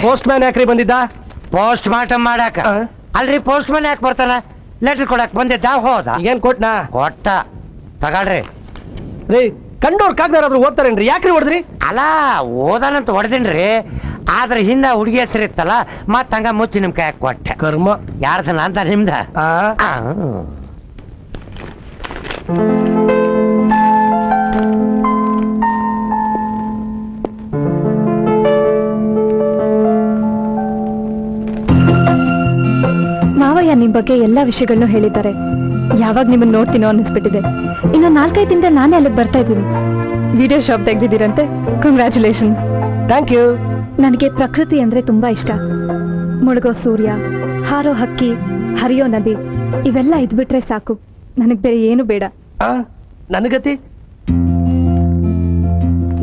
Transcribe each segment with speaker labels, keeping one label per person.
Speaker 1: Post man ಯಾಕ್ರಿ ಬಂದಿದ್ದ?
Speaker 2: Post mortem ಮಾಡಾಕ. ಅಲ್ರಿ ಪೋಸ್ಟ್ ಮ್ಯಾನ್ ಯಾಕೆ ಬರ್ತಾನ? ಲೆಟರ್ ಕೊಡಕ್ ಬಂದಿದ್ದ, ಹೋದ.
Speaker 1: ಏನ್ ಕೊಟ್ನಾ?
Speaker 2: ಕೊಟ್ಟ. ತಗೊಳ್ರಿ.
Speaker 1: ರೀ ಕಂಡೋರ್ ಕಾಗ್ದಾರಾದ್ರೂ ಓದ್ತಾರೇನ್ರಿ? ಯಾಕ್ರಿ ಹೊಡೆದ್ರಿ?
Speaker 2: ಅಲ್ಲ ಓದಾನಂತ ಹೊಡೆದಿನ್ರಿ, ಆದ್ರೆ ಹಿಂದ ಹುಡುಗಿ ಹೆಸರು ಇತ್ತಲ್ಲ, ಮತ್ ಹಂಗ ಮುಚ್ಚಿ ನಿಮ್ ಕೈ ಕೊಟ್ಟೆ.
Speaker 1: ಕರ್ಮ.
Speaker 2: ಯಾರ್ದನ ಅಂತ ನಿಮ್ದ?
Speaker 3: ಮಾವಯ್ಯ ನಿಮ್ ಬಗ್ಗೆ ಎಲ್ಲಾ ವಿಷಯಗಳನ್ನು ಹೇಳಿದ್ದಾರೆ. ಯಾವಾಗ ನಿಮ್ಮನ್ನ ನೋಡ್ತೀನೋ ಅನ್ನಿಸ್ಬಿಟ್ಟಿದೆ. ಇನ್ನು 4-5 ದಿನದ ನಾನೇ ಅಲ್ಲಿಗೆ ಬರ್ತಾ ಇದ್ದೀನಿ. ವಿಡಿಯೋ ಶಾಪ್ ತೆಗ್ದಿದ್ದೀರಂತೆ. ಕಂಗ್ರ್ಯಾಚುಲೇಷನ್ಸ್.
Speaker 1: Thank you.
Speaker 3: ನನಗೆ ಪ್ರಕೃತಿ ಅಂದ್ರೆ ತುಂಬಾ ಇಷ್ಟ. ಮುಳುಗೋ ಸೂರ್ಯ, ಹಾರೋ ಹಕ್ಕಿ, ಹರಿಯೋ ನದಿ, ಇವೆಲ್ಲ ಇದ್ಬಿಟ್ರೆ ಸಾಕು. ನನಗ್ ಬೇರೆ ಏನು ಬೇಡ.
Speaker 1: ನನಗತಿ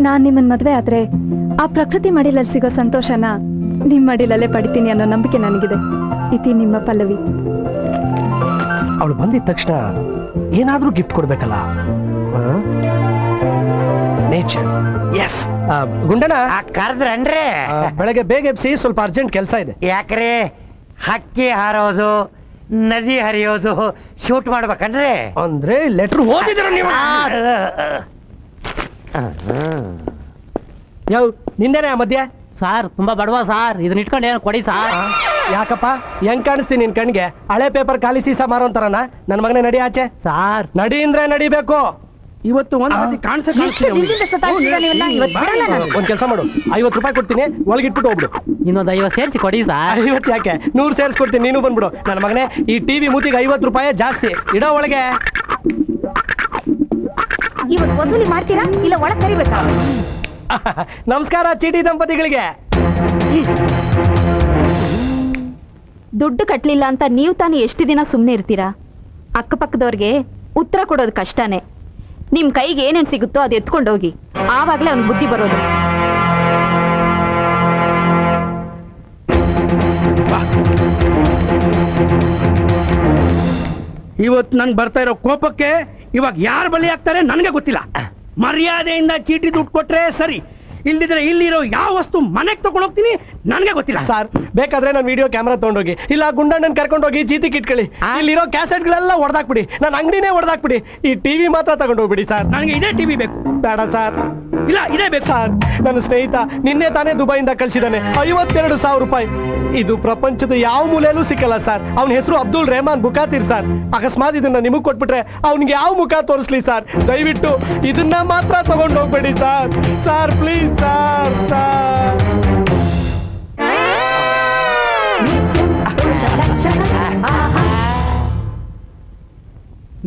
Speaker 3: ನಾನ್ ನಿಮ್ಮನ್ ಮದ್ವೆ ಆದ್ರೆ ಆ ಪ್ರಕೃತಿ ಮಡಿಲಲ್ಲಿ ಸಿಗೋ ಸಂತೋಷನ ನಿಮ್ ಮಡಿಲಲ್ಲೇ ಪಡಿತೀನಿ ಅನ್ನೋ ನಂಬಿಕೆ ನನಗಿದೆ. ಇತಿ ನಿಮ್ಮ ಪಲ್ಲವಿ.
Speaker 1: ಅವಳು ಬಂದಿದ ತಕ್ಷಣ ಏನಾದ್ರೂ ಗಿಫ್ಟ್ ಕೊಡ್ಬೇಕಲ್ಲ. ನೇಚರ್. ಎಸ್. ಗುಂಡನ
Speaker 2: ಕರೆದ್ರನ್ರಿ?
Speaker 1: ಬೆಳಗ್ಗೆ ಬೇಗ ಎಬ್ಸಿ, ಸ್ವಲ್ಪ ಅರ್ಜೆಂಟ್ ಕೆಲಸ ಇದೆ.
Speaker 2: ಯಾಕ್ರಿ? ಹಕ್ಕಿ ಹಾರೋದು, ನದಿ ಹರಿಯೋದು ಶೂಟ್ ಮಾಡ್ಬೇಕನ್ರಿ?
Speaker 1: ಅಂದ್ರೆ ಲೆಟರ್ ಓದಿದ್ರ ನೀವು? ಯಾವ ನಿಂದೇನೆ ಆ ಮಧ್ಯ?
Speaker 4: ಸಾರ್ ತುಂಬಾ ಬಡವ ಸಾರ್, ಇದನ್ನ ಇಟ್ಕೊಂಡು ಏನು ಕೊಡಿ ಸಾರ್.
Speaker 1: ಯಾಕಪ್ಪ ಹೆಂಗ್ ಕಾಣಿಸ್ತೀನಿ ನಿನ್ ಕಣ್ಗೆ? ಹಳೆ ಪೇಪರ್ ಖಾಲಿ ಸೀಸಾ ಮಾರೋಂತಾರನ? ನನ್ ಮಗನೇ ನಡಿ ಆಚೆ.
Speaker 4: ಸಾರ್
Speaker 1: ನಡಿ ಅಂದ್ರೆ ನಡಿಬೇಕು.
Speaker 4: ಇವತ್ತು ಒಂದ್
Speaker 1: ಕೆಲಸ ಮಾಡು, 50 ರೂಪಾಯಿ ಕೊಡ್ತೀನಿ, ಒಳಗಿಟ್ಬಿಟ್ಟು ಹೋಗ್ಬಿಡು.
Speaker 4: ಇನ್ನೊಂದು 50 ಸೇರಿಸಿ ಕೊಡಿ ಸಾರ್.
Speaker 1: 50 ಯಾಕೆ, 100 ಸೇರಿಸ್ಕೊಡ್ತೀನಿ, ನೀನು ಬಂದ್ಬಿಡು. ನನ್ನ ಮಗನೇ ಈ ಟಿವಿ ಮೂತಿಗೆ 50 ರೂಪಾಯಿ ಜಾಸ್ತಿ. ಇಡೋ ಒಳಗೆ.
Speaker 3: ಇವತ್ತು ವಸೂಲಿ ಮಾಡ್ತೀರಾ ಇಲ್ಲ ಒಳಗೆ ಕರಿಬೇಕಾ?
Speaker 1: ನಮಸ್ಕಾರ ಚೀಟಿ ದಂಪತಿಗಳಿಗೆ.
Speaker 3: ದುಡ್ಡು ಕಟ್ಲಿಲ್ಲ ಅಂತ ನೀವು ತಾನೇ ಎಷ್ಟು ದಿನ ಸುಮ್ಮನೆ ಇರ್ತೀರಾ? ಅಕ್ಕಪಕ್ಕದವ್ರಿಗೆ ಉತ್ತರ ಕೊಡೋದು ಕಷ್ಟನೇ. ನಿಮ್ ಕೈಗೆ ಏನೇನ್ ಸಿಗುತ್ತೋ ಅದು ಎತ್ಕೊಂಡು ಹೋಗಿ, ಆವಾಗ್ಲೇ ಅವ್ನ್ ಬುದ್ಧಿ ಬರೋದು.
Speaker 4: ಇವತ್ತು ನನ್ಗೆ ಬರ್ತಾ ಇರೋ ಕೋಪಕ್ಕೆ ಇವಾಗ ಯಾರು ಬಲಿ ಆಗ್ತಾರೆ ನನಗೆ ಗೊತ್ತಿಲ್ಲ. ಮರ್ಯಾದೆಯಿಂದ ಚೀಟಿ ದುಡ್ಡು ಕೊಟ್ರೆ ಸರಿ, ಇಲ್ದಿದ್ರೆ ಇಲ್ಲಿರೋ ಯಾವ ವಸ್ತು ಮನೆಗೆ ತಗೊಂಡು ಹೋಗ್ತೀನಿ ನನಗೆ ಗೊತ್ತಿಲ್ಲ.
Speaker 1: ಸರ್ ಬೇಕಾದ್ರೆ ನಾನು ವಿಡಿಯೋ ಕ್ಯಾಮ್ರಾ ತಗೊಂಡೋಗಿ, ಇಲ್ಲ ಗುಂಡಣ್ಣನ್ ಕರ್ಕೊಂಡೋಗಿ ಚೀತಿಗೆ ಇಟ್ಕೊಳ್ಳಿ. ಇಲ್ಲಿರೋ ಕ್ಯಾಸೆಟ್ಗಳೆಲ್ಲ ಹೊಡೆದಾಕ್ಬಿಡಿ, ನನ್ನ ಅಂಗಡಿನೇ ಹೊಡೆದಾಕ್ಬಿಡಿ. ಈ ಟಿವಿ ಮಾತ್ರ ತಗೊಂಡೋಗ್ಬಿಡಿ ಸರ್.
Speaker 4: ನನಗೆ ಇದೇ ಟಿವಿ ಬೇಕು.
Speaker 1: ಬೇಡ ಸರ್.
Speaker 4: ಇಲ್ಲ ಇದೇ ಬೇಕು
Speaker 1: ಸರ್. ನನ್ನ ಸ್ನೇಹಿತ ನಿನ್ನೆ ತಾನೇ ದುಬೈಯಿಂದ ಕಳ್ಸಿದಾನೆ 52,000 ರೂಪಾಯಿ. ಇದು ಪ್ರಪಂಚದ ಯಾವ ಮೂಲೆಯಲ್ಲೂ ಸಿಕ್ಕಲ್ಲ ಸರ್. ಅವನ ಹೆಸರು ಅಬ್ದುಲ್ ರೆಹಮಾನ್ ಬುಕಾತಿರ್ ಸರ್. ಅಕಸ್ಮಾತ್ ಇದನ್ನ ನಿಮಗ್ ಕೊಟ್ಬಿಟ್ರೆ ಅವ್ನಿಗೆ ಯಾವ ಮುಖ ತೋರಿಸ್ಲಿ ಸರ್? ದಯವಿಟ್ಟು ಇದನ್ನ ಮಾತ್ರ ತಗೊಂಡು ಹೋಗ್ಬೇಡಿ sir. Sir please sir. Sir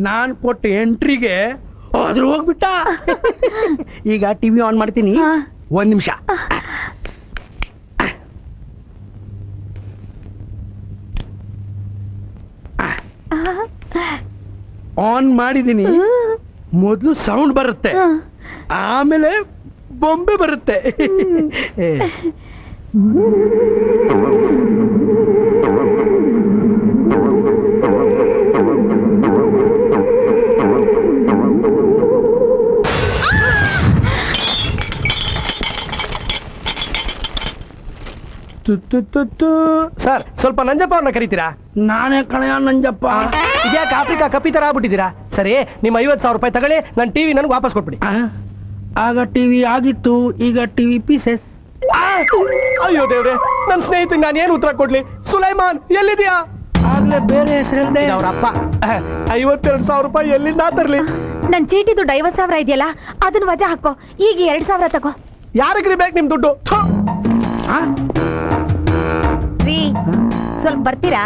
Speaker 4: ನಾನ್ ಕೊಟ್ಟ ಎಂಟ್ರಿಗೆ ಆದ್ರೂ ಹೋಗ್ಬಿಟ್ಟ. ಈಗ ಟಿವಿ ಆನ್ ಮಾಡ್ತೀನಿ, 1 ನಿಮಿಷ. ಆನ್ ಮಾಡಿದೀನಿ. ಮೊದಲು ಸೌಂಡ್ ಬರುತ್ತೆ, ಆಮೇಲೆ ಬೊಂಬೆ ಬರುತ್ತೆ.
Speaker 1: ಸರ್ ಸ್ವಲ್ಪ ನಂಜಪ್ಪ ಅವ್ರನ್ನ ಕರೀತೀರಾ?
Speaker 4: ನಾನೇ ಕಣಯ್ಯ ನಂಜಪ್ಪ.
Speaker 1: ಇದ್ಯಾಕೆ ಆಫ್ರಿಕಾ ಕಪ್ಪಿ ತರ ಆಗ್ಬಿಟ್ಟಿದ್ದೀರಾ? ಸರಿ, ನಿಮ್ಮ 50,000 ರೂಪಾಯಿ ತಗೊಳ್ಳಿ, ನನ್ನ ಟಿವಿ ನನಗೆ ವಾಪಸ್ ಕೊಟ್ಬಿಡಿ.
Speaker 4: ಆಗ ಟಿವಿ ಆಗಿತ್ತು, ಈಗ ಟಿವಿ ಪೀಸಸ್.
Speaker 1: ಅಯ್ಯೋ ದೇವ್ರೆ, ನನ್ನ ಸ್ನೇಹಿತಂಗೆ ನಾನು ಏನು ಉತ್ತರ ಕೊಡ್ಲಿ? ಸುಲೈಮಾನ್ ಎಲ್ಲಿದ್ಯಾ?
Speaker 4: ಆಗ್ಲೇ ಬೇರೆ ಹೆಸರು ಹೇಳ್ದೆ.
Speaker 1: ಅವ್ರಪ್ಪ 52,000 ರೂಪಾಯಿ ಎಲ್ಲಿಂದ ತರ್ಲಿ?
Speaker 3: ನನ್ ಚೀಟಿ ದುಡ್ಡು 50,000 ಇದೆಯಲ್ಲ, ಅದನ್ನ ವಜಾ ಹಾಕೋ. ಈಗ 2,000 ತಗೋ.
Speaker 1: ಯಾರಿಗ್ರಿ ಬೇಕು ನಿಮ್ ದುಡ್ಡು?
Speaker 3: ಸ್ವಲ್ಪ ಬರ್ತೀರಾ?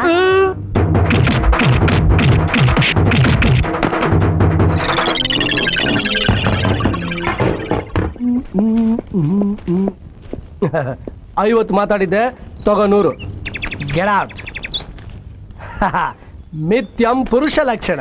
Speaker 1: ಐವತ್ತು ಮಾತಾಡಿದ್ದೆ, ತಗೋ 100. Get out. ಮಿಥ್ಯಂ ಪುರುಷ ಲಕ್ಷಣ.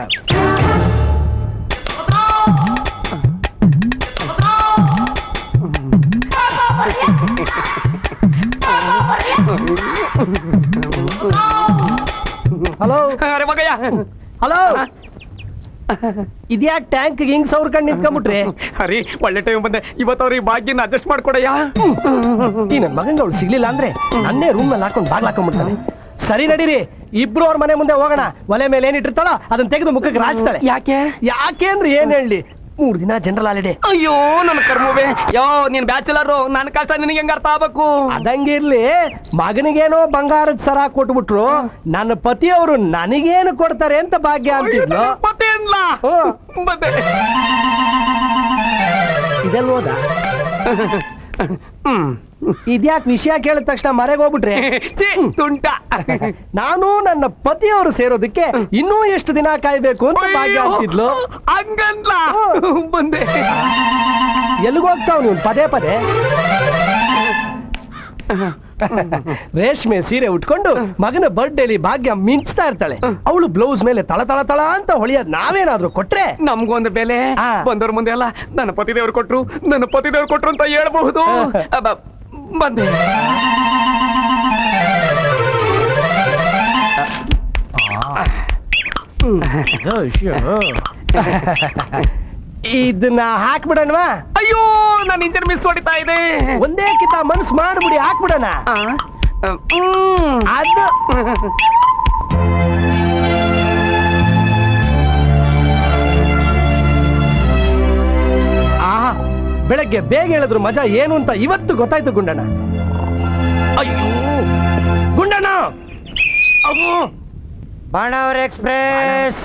Speaker 1: ಹಲೋ. ಹಲೋ ಇದ್ಯಾಕ್ ಟ್ಯಾಂಕ್ ಹಿಂಗ್ ಸೌರ್ಕಂಡ್ ನಿಂತ್ಕೊಂಡ್ಬಿಟ್ರಿ?
Speaker 5: ಹರಿ ಒಳ್ಳೆ ಟೈಮ್ ಬಂದೆ. ಇವತ್ತವ್ರಿಗೆ ಭಾಗ್ಯನ ಅಡ್ಜಸ್ಟ್ ಮಾಡ್ಕೊಡಯ್ಯ.
Speaker 1: ಈ ನನ್ ಮಗಂಗ ಅವಳು ಸಿಗ್ಲಿಲ್ಲ ಅಂದ್ರೆ ನನ್ನೇ ರೂಮ್ ನಲ್ಲಿ ಹಾಕೊಂಡು ಬಾಗ್ಲ ಹಾಕೊಂಡ್ಬಿಡ್ತಾನೆ. ಸರಿ ನಡೀರಿ, ಇಬ್ರು ಅವ್ರ ಮನೆ ಮುಂದೆ ಹೋಗೋಣ. ಒಲೆ ಮೇಲೆ ಏನಿಟ್ಟಿರ್ತಾಳೋ ಅದನ್ನ ತೆಗೆದು ಮುಖಕ್ಕೆ ರಾಜ್ತಾಳೆ. ಯಾಕೆ ಅಂದ್ರೆ ಏನ್ ಹೇಳಿ, 3 ದಿನ ಜನರಲ್ ಹಾಲಿಡೇ.
Speaker 5: ಅಯ್ಯೋ ನನ್ನ ಕರ್ಮವೇ, ಯೋ ನೀನ್ ಬ್ಯಾಚುಲರು, ನನ್ನ ಕಷ್ಟ ನಿನಗೆ ಹೆಂಗ ಅರ್ಥ ಆಗ್ಬೇಕು?
Speaker 1: ಅದಂಗಿರ್ಲಿ, ಮಗನಿಗೇನೋ ಬಂಗಾರದ ಸರ ಕೊಟ್ಬಿಟ್ರು, ನನ್ನ ಪತಿಯವರು ನನಗೇನು ಕೊಡ್ತಾರೆ ಅಂತ ಭಾಗ್ಯ ಅಂತಿದ್ಲು.
Speaker 5: ಮತ್ತೆ ಏನ್ಲ? ಮತ್ತೆ
Speaker 1: ಇದೆಲ್ವೋದ? ಇದ್ಯಾಕ್ ವಿಷಯ ಕೇಳಿದ ತಕ್ಷಣ ಮರೆಗೆ ಹೋಗ್ಬಿಟ್ರೆ?
Speaker 5: ತುಂಟ.
Speaker 1: ನಾನು ನನ್ನ ಪತಿಯವರು ಸೇರೋದಕ್ಕೆ ಇನ್ನೂ ಎಷ್ಟು ದಿನ ಕಾಯ್ಬೇಕು ಅಂತ ಭಾಗ್ಯ ಅಂತಿದ್ಲು.
Speaker 5: ಹಂಗನ್ಲ ಬಂದೆ.
Speaker 1: ಎಲ್ಲಿಗೋಗ್ತಾವ್ ನೀವು ಪದೇ ಪದೇ? ರೇಷ್ಮೆ ಸೀರೆ ಉಟ್ಕೊಂಡು ಮಗನ ಬರ್ಡೇಲಿ ಭಾಗ್ಯ ಮಿಂಚ್ತಾ ಇರ್ತಾಳೆ. ಅವಳು ಬ್ಲೌಸ್ ಮೇಲೆ ತಳ ತಳ ತಳ ಅಂತ ಹೊಳಿಯೋದ್ ನಾವೇನಾದ್ರೂ ಕೊಟ್ರೆ
Speaker 5: ನಮ್ಗೊಂದು ಬೆಲೆ. ಬಂದವ್ರ ಮುಂದೆ ಅಲ್ಲ, ನನ್ನ ಪತಿದೇವ್ರು ಕೊಟ್ರು, ನನ್ನ ಪತಿದೇವ್ರು ಕೊಟ್ರು ಅಂತ ಹೇಳ್ಬಹುದು. ಬಂದೆ.
Speaker 1: ಇದನ್ನ ಹಾಕ್ಬಿಡಣ್ವಾ?
Speaker 5: ಅಯ್ಯೋ ನನ್ನ ಇಂಜನ್ ಮಿಸ್ ಹೊಡಿತಾ ಇದೆ.
Speaker 1: ಒಂದೇ ಕಿತ ಮನಸ್ಸು ಮಾಡ್ಬಿಡಿ, ಹಾಕ್ಬಿಡಣ. ಅದು ಆಹಾ, ಬೆಳಗ್ಗೆ ಬೇಗ ಹೇಳಿದ್ರು ಮಜಾ ಏನು ಅಂತ ಇವತ್ತು ಗೊತ್ತಾಯ್ತು ಗುಂಡಣ್ಣ. ಅಯ್ಯೋ ಗುಂಡಣ್ಣ, ಅವು
Speaker 2: ಬಾಣಾವರ ಎಕ್ಸ್ಪ್ರೆಸ್.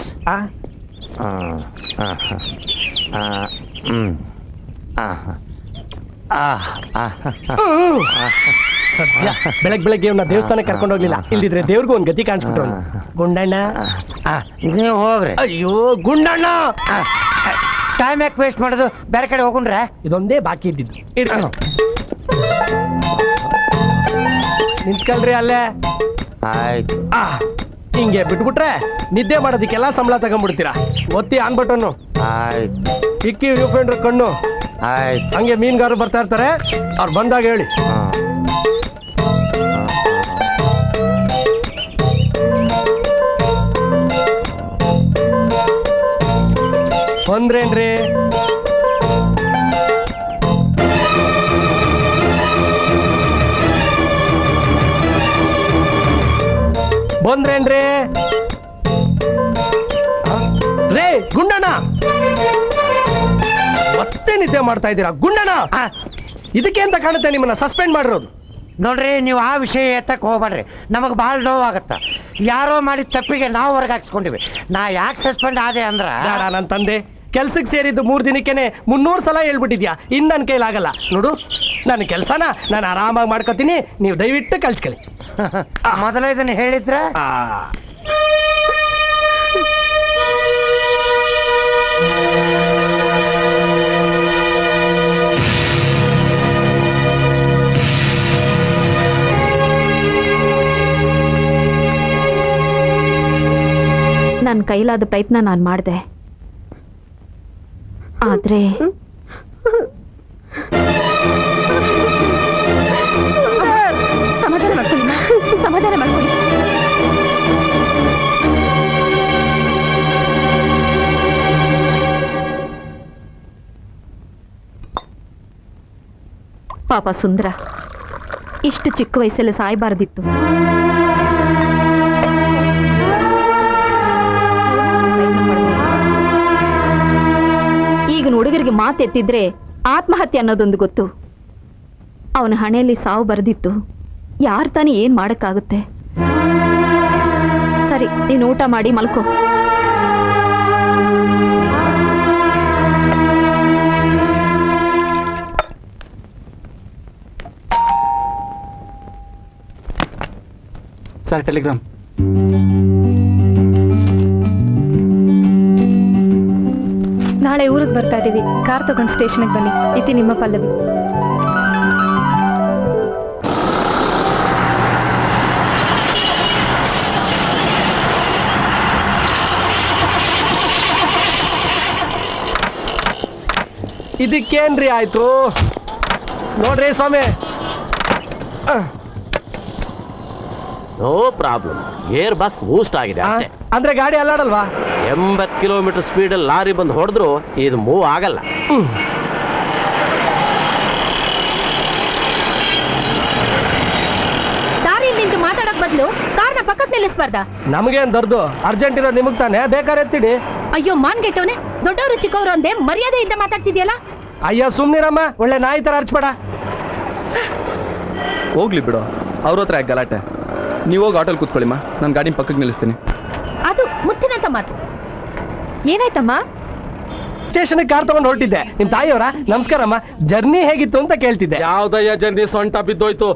Speaker 1: ಸದ್ಯ ಬೆಳಗ್ಗೆ ಇವನ್ನ ದೇವಸ್ಥಾನಕ್ಕೆ ಕರ್ಕೊಂಡು ಹೋಗ್ಲಿಲ್ಲ, ಇಲ್ದಿದ್ರೆ ದೇವ್ರಿಗೂ ಒಂದ್ ಗತಿ ಕಾಣಿಸ್ಬಿಟ್ರು. ಗುಂಡಣ್ಣ
Speaker 2: ನೀವು ಹೋಗ್ರಿ.
Speaker 1: ಅಯ್ಯೋ ಗುಂಡಣ್ಣ,
Speaker 2: ಟೈಮ್ ಯಾಕೆ ವೇಸ್ಟ್ ಮಾಡೋದು? ಬೇರೆ ಕಡೆ ಹೋಗುಣ್ರೆ.
Speaker 1: ಇದೊಂದೇ ಬಾಕಿ ಇದ್ದಿದ್ದು. ನಿಂತ್ಕೊಳ್ರಿ ಅಲ್ಲೇ.
Speaker 2: ಆಯ್ತು.
Speaker 1: ಹಿಂಗೆ ಬಿಟ್ಬಿಟ್ರೆ ನಿದ್ದೆ ಮಾಡೋದಕ್ಕೆಲ್ಲ ಸಂಬಳ ತಗೊಂಡ್ಬಿಡ್ತೀರಾ. ಒತ್ತಿ ಆನ್ ಬಟನ್ನು.
Speaker 2: ಆಯ್ತು.
Speaker 1: ಇಕ್ಕಿ ವ್ಯೂ ಪಾಯಿಂಟ್ ಕಣ್ಣು.
Speaker 2: ಆಯ್ತು.
Speaker 1: ಹಂಗೆ ಮೀನುಗಾರರು ಬರ್ತಾ ಇರ್ತಾರೆ, ಅವ್ರು ಬಂದಾಗ ಹೇಳಿ. ಬಂದ್ರೇನ್ರಿ? ಬಂದ್ರೇನ್ರಿ? ರೇ ಗುಂಡಣ್ಣ, ಮತ್ತೆ ನಿದ್ದೆ ಮಾಡ್ತಾ ಇದ್ದೀರಾ ಗುಂಡಣ್ಣ? ಇದಕ್ಕೆ ಅಂತ ಕಾಣುತ್ತೆ ನಿಮ್ಮನ್ನ ಸಸ್ಪೆಂಡ್ ಮಾಡಿರೋದು.
Speaker 2: ನೋಡ್ರಿ, ನೀವು ಆ ವಿಷಯ ಎತ್ತಕ್ಕೆ ಹೋಗ್ಬೇಡ್ರಿ. ನಮಗೆ ಭಾಳ ನೋವಾಗತ್ತ. ಯಾರೋ ಮಾಡಿದ ತಪ್ಪಿಗೆ ನಾವು ಹೊರಗೆ ಹಾಕ್ಸ್ಕೊಂಡಿವಿ. ನಾ ಯಾಕೆ ಸಸ್ಪೆಂಡ್ ಆದೆ ಅಂದ್ರ,
Speaker 1: ನನ್ನ ತಂದೆ ಕೆಲ್ಸಕ್ಕೆ ಸೇರಿದ್ದು 3 ದಿನಕ್ಕೇನೆ 300 ಸಲ ಹೇಳ್ಬಿಟ್ಟಿದ್ಯಾ. ಇನ್ನು ನನ್ನ ಕೈಲಾಗಲ್ಲ ನೋಡು. ನನ್ನ ಕೆಲಸನ ನಾನು ಆರಾಮಾಗಿ ಮಾಡ್ಕೋತೀನಿ, ನೀವು ದಯವಿಟ್ಟು ಕಳ್ಸ್ಕೊಳ್ಳಿ.
Speaker 2: ಮೊದಲ ಇದನ್ನ ಹೇಳಿದ್ರ
Speaker 3: ನನ್ನ ಕೈಲಾದ ಪ್ರಯತ್ನ ನಾನು ಮಾಡಿದೆ. ಆದ್ರೆ ಸಮಾಧಾನ ಮಾಡ್ಕೊಳ್ಳಿ, ಸಮಾಧಾನ ಮಾಡ್ಕೊಳ್ಳಿ. ಪಾಪ ಸುಂದರ ಇಷ್ಟು ಚಿಕ್ಕ ವಯಸ್ಸಲ್ಲಿ ಸಾಯಬಾರದಿತ್ತು. ಈಗಿನ ಹುಡುಗರಿಗೆ ಮಾತೆತ್ತಿದ್ರೆ ಆತ್ಮಹತ್ಯೆ ಅನ್ನೋದೊಂದು ಗೊತ್ತು. ಅವನ ಹಣೆಯಲ್ಲಿ ಸಾವು ಬರೆದಿತ್ತು. ಯಾರು ತಾನೇ ಏನ್ ಮಾಡಕ್ಕಾಗುತ್ತೆ? ಸರಿ, ನೀನು ಊಟ ಮಾಡಿ ಮಲ್ಕೋ.
Speaker 5: Sir, Telegram.
Speaker 6: ನಾಳೆ ಊರಿಗೆ ಬರ್ತಾ ಇದೀವಿ. ಕಾರ್ ತಗೊಂಡು ಸ್ಟೇಷನ್ಗೆ ಬನ್ನಿ. ಇತಿ ನಿಮ್ಮ ಪಲ್ಲವಿ.
Speaker 1: ಇದಕ್ಕೇನ್ರಿ ಆಯ್ತು ನೋಡ್ರಿ ಸ್ವಾಮಿ.
Speaker 7: ನೋ ಪ್ರಾಬ್ಲಮ್, ಏರ್ ಬಾಕ್ಸ್ ಬೂಸ್ಟ್ ಆಗಿದೆ ಅಷ್ಟೇ.
Speaker 1: ಅಂದ್ರೆ ಗಾಡಿ ಅಲ್ಲಾಡಲ್ವಾ?
Speaker 7: 80 ಕಿಲೋಮೀಟರ್ ಸ್ಪೀಡಲ್ಲಿ ಲಾರಿ ಬಂದು ಹೊಡೆದ್ರು ಇದು ಮೂವ್ ಆಗಲ್ಲ.
Speaker 3: ದಾರಿ ನಿಂತು ಮಾತಾಡಕ್ ಬದಲು ಕಾರ್ನ ಪಕ್ಕಕ್ಕೆ ನಿಲ್ಲಿಸ್ಬಾರ್ದ?
Speaker 1: ನಮಗೇನ್ ದರ್ದು ಅರ್ಜೆಂಟ್ ಇರೋದು ನಿಮಗ್ ತಾನೆ, ಬೇಕಾದ್ರೆ ಎತ್ತಿಡಿ.
Speaker 3: ಅಯ್ಯೋ ಮಾನ್ ಗೆಟ್ಟವನೆ, ದೊಡ್ಡವರು ಚಿಕ್ಕವರು ಅಂದೆ ಮರ್ಯಾದೆಯಿಂದ ಮಾತಾಡ್ತಿದ್ಯಲ್ಲ.
Speaker 1: ಅಯ್ಯ ಸುಮ್ನಿರಮ್ಮ, ಒಳ್ಳೆ ನಾಯಿ ತರ ಅರ್ಚ್ಬೇಡ.
Speaker 5: ಹೋಗ್ಲಿ ಬಿಡು, ಅವ್ರ ಹತ್ರ ಯಾಕೆ ಗಲಾಟೆ? ನೀವು ಹೋಗಿ ಆಟೋಲ್ ಕೂತ್ಕೊಳ್ಳಿಮ್ಮ, ನಾನು ಗಾಡಿ ಪಕ್ಕಕ್ಕೆ ನಿಲ್ಲಿಸ್ತೀನಿ.
Speaker 3: ಅದು ಮುತ್ತಿನಂತ ಮಾತು. ಏನಾಯ್ತಮ್ಮ?
Speaker 1: ಸ್ಟೇಷನ್ ಕಾರ್ ತಗೊಂಡು ಹೊರಟಿದ್ದೆ. ನಿಮ್ ತಾಯಿಯವರ ನಮಸ್ಕಾರಮ್ಮ, ಜರ್ನಿ ಹೇಗಿತ್ತು ಅಂತ ಕೇಳ್ತಿದ್ದೆ.
Speaker 7: ಯಾವ್ದಯ್ಯ ಜರ್ನಿ ಸೊಂಟ ಬಿದ್ದೋಯ್ತು?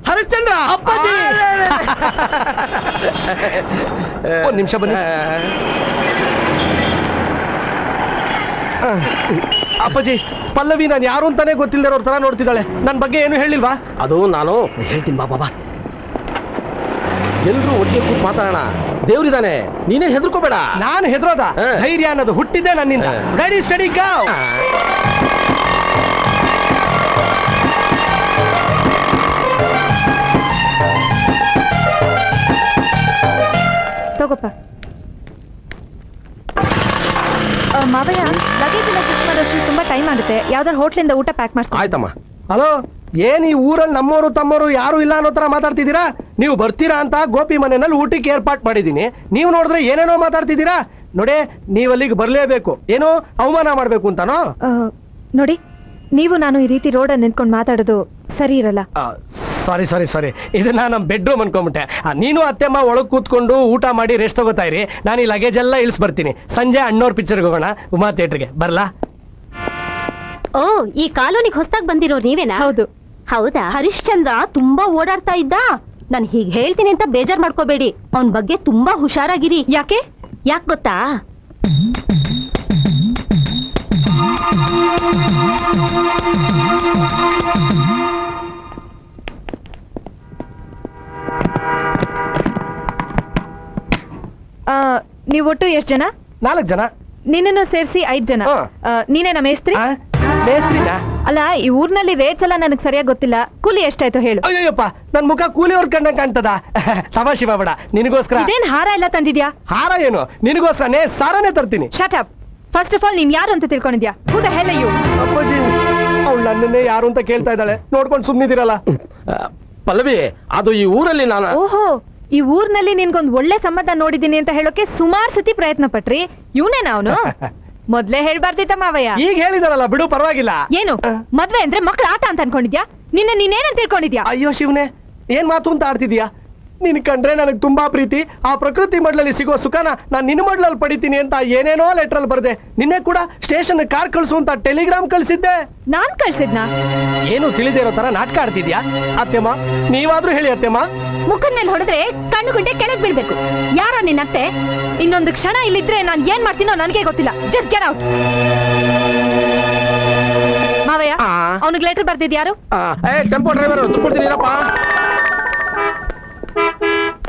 Speaker 1: ಹರಿಶ್ಚಂದ್ರ ಅಪ್ಪಾಜಿ, ಒಂದ್ ನಿಮಿಷ ಬನ್ನಿ. ಅಪ್ಪಾಜಿ, ಪಲ್ಲವಿ ನಾನು ಯಾರು ಅಂತಾನೆ ಗೊತ್ತಿಲ್ಲದಿರೋರ್ ತರ ನೋಡ್ತಿದ್ದಾಳೆ. ನನ್ ಬಗ್ಗೆ ಏನು ಹೇಳಿಲ್ವಾ?
Speaker 7: ಅದು ನಾನು
Speaker 1: ಹೇಳ್ತೀನಿ ಬಾ ಬಾಬಾ.
Speaker 7: ಎಲ್ರು ಒಟ್ಟಿಗೆ ಕೂತ್ ಮಾತಾಡೋಣ. ದೇವ್ರಿದಾನೆ, ನೀನೇ ಹೆದರ್ಕೋಬೇಡ.
Speaker 1: ನಾನು ಹೆದರೋದ? ಧೈರ್ಯ ಅನ್ನೋದು ಹುಟ್ಟಿದ್ದೆ ನನ್ನಿಂದ. Ready steady go.
Speaker 6: ತಗೋಪ್ಪ. ಮಾವಯ್ಯ, ಲಗೇಜ್ ಎಲ್ಲ ಶಿಫ್ಟ್ ಮಾಡೋಷ್ಟು ತುಂಬಾ ಟೈಮ್ ಆಗುತ್ತೆ. ಯಾವ್ದಾರು ಹೋಟ್ಲಿಂದ ಊಟ ಪ್ಯಾಕ್ ಮಾಡ್ಸ್ಕೊ.
Speaker 7: ಆಯ್ತಮ್ಮ.
Speaker 1: ಹಲೋ, ಏನ್ ಈ ಊರಲ್ಲಿ ನಮ್ಮವರು ತಮ್ಮವರು ಯಾರು ಇಲ್ಲ ಅನ್ನೋ ತರ ಮಾತಾಡ್ತಿದ್ದೀರಾ? ನೀವು ಬರ್ತೀರಾ ಅಂತ ಗೋಪಿ ಮನೆಯಲ್ಲಿ ಊಟಕ್ಕೆ ಏರ್ಪಾಟ್ ಮಾಡಿದೀನಿ. ನೀವು ನೋಡಿದ್ರೆ ಏನೇನೋ ಮಾತಾಡ್ತಿದ್ದೀರಾ. ನೋಡಿ, ನೀವು ಅಲ್ಲಿಗೆ ಬರ್ಲೇಬೇಕು. ಏನೋ ಅವಮಾನ ಮಾಡ್ಬೇಕು ಅಂತಾನೋ?
Speaker 6: ನೋಡಿ, ನೀವು ನಾನು ಈ ರೀತಿ ರೋಡಲ್ಲಿ ನಿಂತ್ಕೊಂಡು ಮಾತಾಡೋದು ಸರಿ ಇರಲ್ಲ.
Speaker 1: ಸಾರಿ ಸಾರಿ ಸಾರಿ, ಇದನ್ನ ನಮ್ ಬೆಡ್ರೂಮ್ ಅನ್ಕೊಂಬಿಟ್ಟೆ. ನೀನು ಅತ್ತೆಮ್ಮ ಒಳಗ್ ಕೂತ್ಕೊಂಡು ಊಟ ಮಾಡಿ ರೆಸ್ಟ್ ತಗೋತಾ ಇರಿ. ನಾನು ಈ ಲಗೇಜ್ ಎಲ್ಲ ಇಳಿಸ್ ಬರ್ತೀನಿ. ಸಂಜೆ ಅಣ್ಣವ್ರ ಪಿಕ್ಚರ್ಗೆ ಹೋಗೋಣ, ಉಮಾ ಥಿಯೇಟರ್ಗೆ. ಬರ್ಲಾ?
Speaker 3: ಓ, ಈ ಕಾಲೋನಿಗೆ ಹೊಸದಾಗಿ ಬಂದಿರೋರು ನೀವೇನಾ?
Speaker 6: ಹೌದು.
Speaker 3: ಹೌದಾ? ಹರಿಶ್ಚಂದ್ರ ತುಂಬಾ ಓಡಾಡ್ತಾ ಇದ್ದ. ನಾನು ಹೀಗೆ ಹೇಳ್ತೀನಿ ಅಂತ ಬೇಜಾರ್ ಮಾಡ್ಕೋಬೇಡಿ. ಅವನ್ ಬಗ್ಗೆ ತುಂಬಾ ಹುಷಾರಾಗಿರಿ. ಯಾಕೆ ಗೊತ್ತಾ?
Speaker 6: ನೀವು ಒಟ್ಟು ಎಷ್ಟು ಜನ?
Speaker 1: 4 ಜನ.
Speaker 6: ನಿನ್ನನ್ನು ಸೇರಿಸಿ 5 ಜನ. ನೀನೇನ ಮೇಸ್ತ್ರಿ?
Speaker 1: ಮೇಸ್ತ್ರಿನಾ?
Speaker 6: ಅಲ್ಲ, ಈ ಊರ್ನಲ್ಲಿ ರೇಟ್ಸ್ ಎಲ್ಲ ನನಗೆ ಸರಿಯಾಗಿ ಗೊತ್ತಿಲ್ಲ. ಕೂಲಿ ಎಷ್ಟಾಯ್ತು ಹೇಳು.
Speaker 1: ಅಯ್ಯಪ್ಪ, ನನ್ ಮುಖ ಕೂಲಿಯವ್ರ ಕಂಡ ಕಾಣ್ತದ. ತಮಾಷೆ ಮಾಡಬೇಡ. ನಿನಗೋಸ್ಕರ
Speaker 6: ಇದೇನ್ ಹಾರ ಎಲ್ಲ ತಂದಿದ್ಯಾ?
Speaker 1: ಹಾರ ಏನು, ನಿನಗೋಸ್ಕರನೇ ಸಾರನೇ ತರ್ತೀನಿ.
Speaker 6: Shut up. First of all ನೀನ್ ಯಾರು ಅಂತ ತಿಳ್ಕೊಂಡಿದ್ಯಾ? Who the hell are you?
Speaker 1: ಅಪ್ಪಾಜಿ, ಅವಳು ನನ್ನನ್ನೇ ಯಾರು ಅಂತ ಕೇಳ್ತಾ ಇದ್ದಾಳೆ. ನೋಡ್ಕೊಂಡು ಸುಮ್ಮನಿದಿರಲ್ಲ.
Speaker 7: ಪಲ್ಲವಿ, ಅದು ಈ ಊರಲ್ಲಿ ನಾನು.
Speaker 6: ಓಹೋ, ಈ ಊರ್ನಲ್ಲಿ ನಿನ್ಗೊಂದ್ ಒಳ್ಳೆ ಸಂಬಂಧ ನೋಡಿದೀನಿ ಅಂತ ಹೇಳೋಕೆ ಸುಮಾರು ಸತಿ ಪ್ರಯತ್ನ ಪಟ್ರಿ. ಇವನೇನ ಅವನು? ಮೊದ್ಲೇ ಹೇಳ್ಬಾರ್ದಿತ್ತ ಮಾವಯ್ಯ?
Speaker 1: ಈಗ ಹೇಳಿದಾರಲ್ಲ, ಬಿಡು, ಪರವಾಗಿಲ್ಲ.
Speaker 6: ಏನು ಮದ್ವೆ ಅಂದ್ರೆ ಮಕ್ಳ ಆಟ ಅಂತ ಅನ್ಕೊಂಡಿದ್ಯಾ? ನೀನೇನಂತ ತಿಳ್ಕೊಂಡಿದ್ಯಾ?
Speaker 1: ಅಯ್ಯೋ ಶಿವನೇ, ಏನ್ ಮಾತು ಅಂತ ಆಡ್ತಿದ್ಯಾ? ನಿನ್ ಕಂಡ್ರೆ ನನಗೆ ತುಂಬಾ ಪ್ರೀತಿ. ಆ ಪ್ರಕೃತಿ ಮಡ್ಲಲ್ಲಿ ಸಿಗೋ ಸುಖನ ನಾನ್ ನಿನ್ನ ಮಡ್ಲಲ್ಲಿ ಪಡಿತೀನಿ ಅಂತ ಏನೇನೋ ಲೆಟರ್ ಬರ್ದೆ. ನಿನ್ನೆ ಕೂಡ ಸ್ಟೇಷನ್ ಕಾರ್ ಕಳ್ಸು ಅಂತ ಟೆಲಿಗ್ರಾಮ್ ಕಳ್ಸಿದ್ದೆ.
Speaker 6: ನಾನ್ ಕಳ್ಸಿದ್ನಾ?
Speaker 1: ಏನು ತಿಳಿದೇ ಇರೋ ತರ ನಾಟಕ ಆಡ್ತಿದ್ಯಾ? ಅತ್ತೆಮ್ಮ, ನೀವಾದ್ರೂ ಹೇಳಿ ಅತ್ತೆಮ್ಮ.
Speaker 3: ಮುಖದ ಮೇಲೆ ಹೊಡೆದ್ರೆ ಕಣ್ಣು ಗುಂಡೆ ಕೆಳಗ್ ಬೀಳ್ಬೇಕು. ಯಾರ ನಿನ್ನತ್ತೆ?
Speaker 6: ಇನ್ನೊಂದು ಕ್ಷಣ ಇಲ್ಲಿದ್ರೆ ನಾನ್ ಏನ್ ಮಾಡ್ತೀನೋ ನನಗೆ ಗೊತ್ತಿಲ್ಲ. Just get out. ಮಾವಯ್ಯ, ಅವನಿಗೆ ಲೆಟರ್ ಬರ್ದಿದ್ಯಾರು?
Speaker 7: ಟೆಂಪೋ ಡ್ರೈವರ್ ದುಡ್ಡು ಕೊಡ್ತೀನಿ.